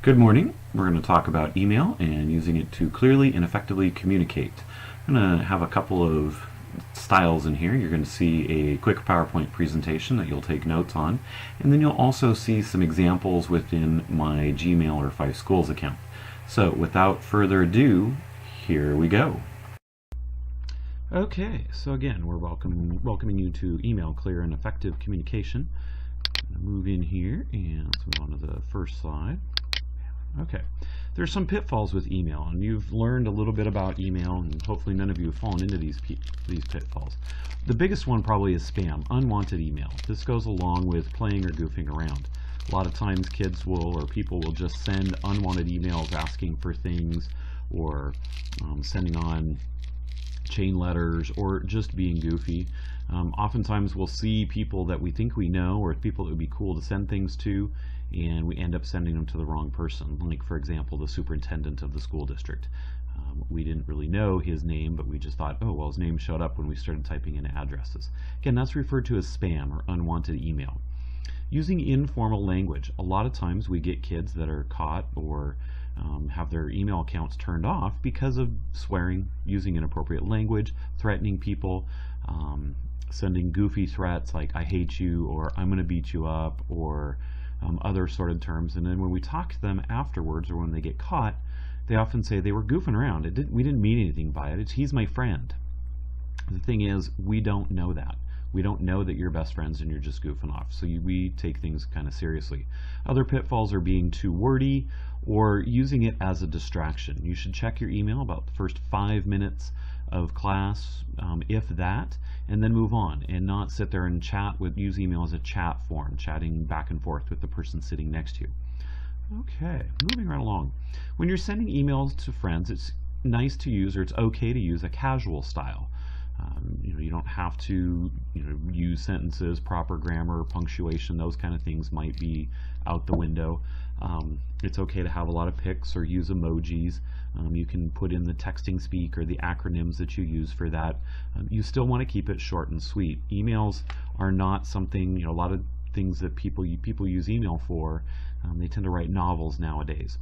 Good morning. We're going to talk about email and using it to clearly and effectively communicate. I'm going to have a couple of styles in here. You're going to see a quick PowerPoint presentation that you'll take notes on, and then you'll also see some examples within my Gmail or Five Schools account. So without further ado, here we go. Okay, so again, we're welcoming you to email clear and effective communication. I'm going to move in here and let's move on to the first slide. Okay, there's some pitfalls with email, and you've learned a little bit about email, and hopefully none of you have fallen into these pitfalls. The biggest one probably is spam, unwanted email. This goes along with playing or goofing around. A lot of times kids will, or people will just send unwanted emails asking for things, or sending on chain letters, or just being goofy. Oftentimes we'll see people that we think we know, or people that would be cool to send things to, and we end up sending them to the wrong person. Like, for example, the superintendent of the school district. We didn't really know his name, but we just thought, oh, well, his name showed up when we started typing in addresses. Again, that's referred to as spam or unwanted email. Using informal language. A lot of times we get kids that are caught or have their email accounts turned off because of swearing, using inappropriate language, threatening people, sending goofy threats like I hate you, or I'm going to beat you up, or other sort of terms. And then when we talk to them afterwards, or when they get caught, they often say they were goofing around. We didn't mean anything by it. He's my friend. The thing is, we don't know that. We don't know that you're best friends and you're just goofing off. So we take things kind of seriously. Other pitfalls are being too wordy or using it as a distraction. You should check your email about the first 5 minutes of class, if that, and then move on, and not sit there and use email as a chat form, chatting back and forth with the person sitting next to you. Okay, moving right along. When you're sending emails to friends, it's nice to use, or it's okay to use a casual style. You don't have to use sentences, proper grammar, punctuation, those kind of things might be out the window. It's okay to have a lot of pics or use emojis. You can put in the texting speak or the acronyms that you use for that. You still want to keep it short and sweet. Emails are not something, a lot of things that people use email for. They tend to write novels nowadays.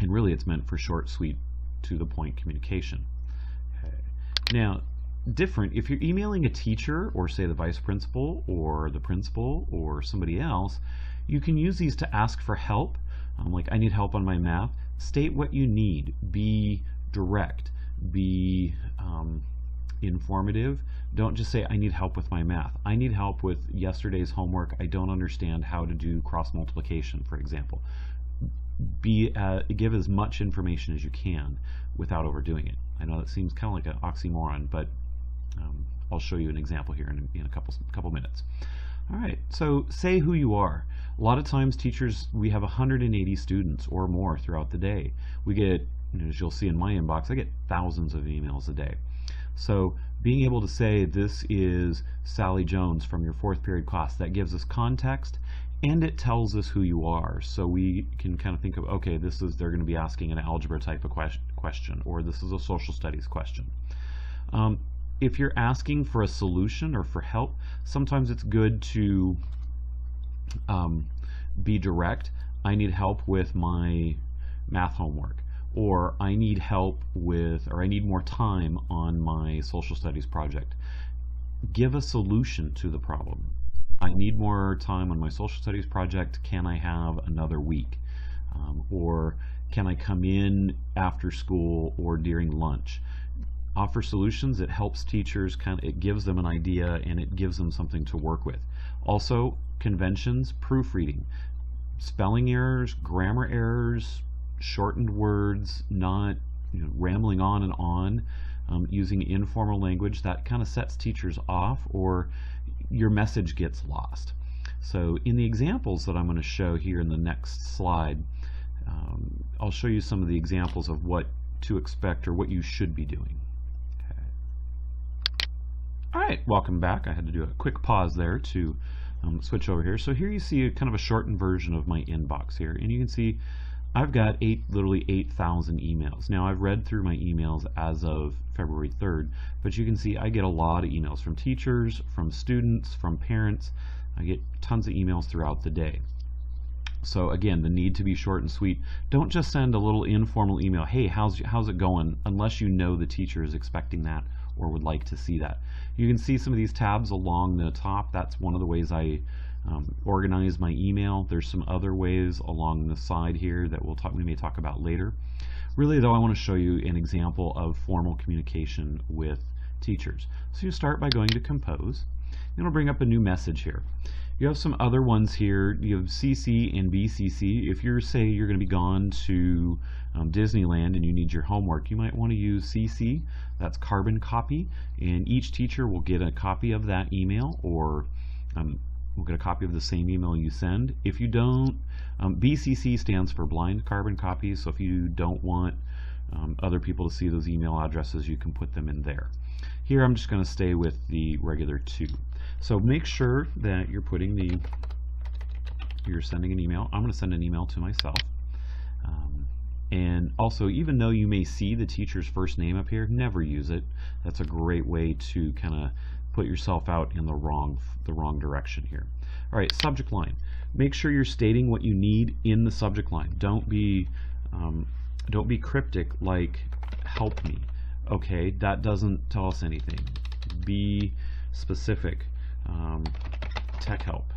And really it's meant for short, sweet, to the point communication. Okay. Now, different, if you're emailing a teacher, or say the vice principal or the principal or somebody else, you can use these to ask for help. Like, I need help on my math. State what you need. Be direct. Be informative. Don't just say, I need help with my math. I need help with yesterday's homework. I don't understand how to do cross multiplication, for example. Give as much information as you can without overdoing it. I know that seems kind of like an oxymoron, but I'll show you an example here in a couple minutes. All right, so say who you are. A lot of times teachers, we have 180 students or more throughout the day. We get, as you'll see in my inbox, I get thousands of emails a day. So being able to say, this is Sally Jones from your 4th period class, that gives us context, and it tells us who you are. So we can kind of think of, okay, they're going to be asking an algebra type of question, or this is a social studies question. If you're asking for a solution or for help, sometimes it's good to be direct. I need help with my math homework, or I need help with, or I need more time on my social studies project. Give a solution to the problem. I need more time on my social studies project. Can I have another week? Or can I come in after school or during lunch? Offer solutions. It helps teachers, it gives them an idea, and it gives them something to work with. Also, conventions, proofreading, spelling errors, grammar errors, shortened words, not rambling on and on, using informal language, that kind of sets teachers off, or your message gets lost. So in the examples that I'm going to show here in the next slide, I'll show you some of the examples of what to expect or what you should be doing. All right, welcome back. I had to do a quick pause there to switch over here. So here you see kind of a shortened version of my inbox here, and you can see I've got literally 8,000 emails. Now, I've read through my emails as of February 3rd, but you can see I get a lot of emails from teachers, from students, from parents. I get tons of emails throughout the day. So again, the need to be short and sweet. Don't just send a little informal email, hey, how's it going, unless you know the teacher is expecting that or would like to see that. You can see some of these tabs along the top. That's one of the ways I organize my email. There's some other ways along the side here that we may talk about later. Really though, I want to show you an example of formal communication with teachers. So you start by going to Compose. It'll bring up a new message here. You have some other ones here. You have CC and BCC. If you're, say, you're going to be gone to Disneyland and you need your homework, you might want to use CC. That's carbon copy, and each teacher will get a copy of that email, or will get a copy of the same email you send. If you don't, BCC stands for blind carbon copies, so if you don't want other people to see those email addresses, you can put them in there. Here I'm just going to stay with the regular 2. So make sure that you're sending an email. I'm going to send an email to myself. And also, even though you may see the teacher's first name up here, never use it. That's a great way to kind of put yourself out in the wrong direction here. All right, subject line. Make sure you're stating what you need in the subject line. Don't be cryptic like "help me." Okay, that doesn't tell us anything. Be specific. Tech help.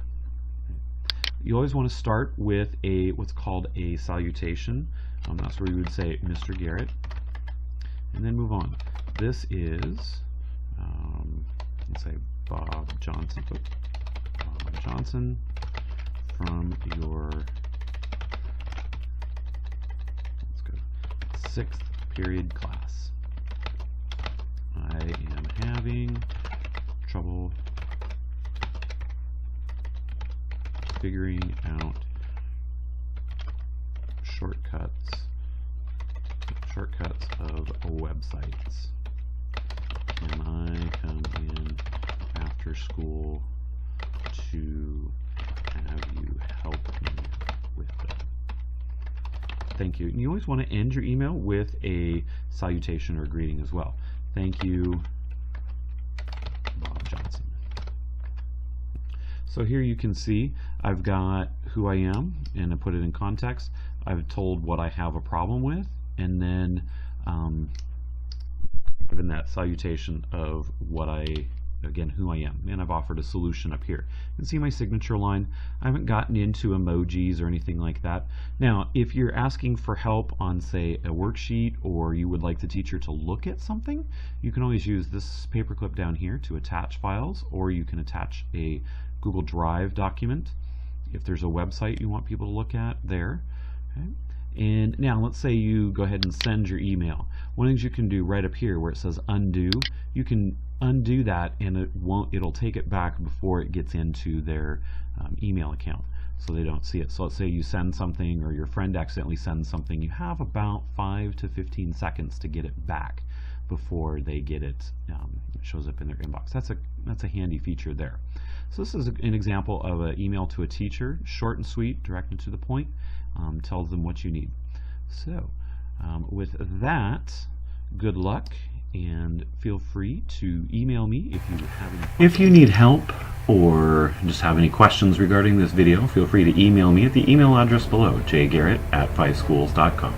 You always want to start with what's called a salutation. That's where you would say Mr. Garrett, and then move on. This is, let's say Bob Johnson. Bob Johnson from your 6th period class. I am having trouble figuring out shortcuts of websites. Can I come in after school to have you help me with them? Thank you. And you always want to end your email with a salutation or greeting as well. Thank you, Bob Johnson. So here you can see I've got who I am, and I put it in context. I've told what I have a problem with, and then given that salutation of who I am, and I've offered a solution up here. You can see my signature line. I haven't gotten into emojis or anything like that. Now, if you're asking for help on, say, a worksheet, or you would like the teacher to look at something, you can always use this paperclip down here to attach files, or you can attach a Google Drive document if there's a website you want people to look at there. Okay. And now let's say you go ahead and send your email. One of the things you can do right up here where it says undo, you can undo that, and it'll take it back before it gets into their email account, so they don't see it. So let's say you send something, or your friend accidentally sends something, you have about 5 to 15 seconds to get it back before they get it. It shows up in their inbox. That's a handy feature there. So this is an example of an email to a teacher, short and sweet, direct and to the point, tells them what you need. So with that, good luck, and feel free to email me if you have any questions. If you need help or just have any questions regarding this video, feel free to email me at the email address below, jgarrett@5schools.com.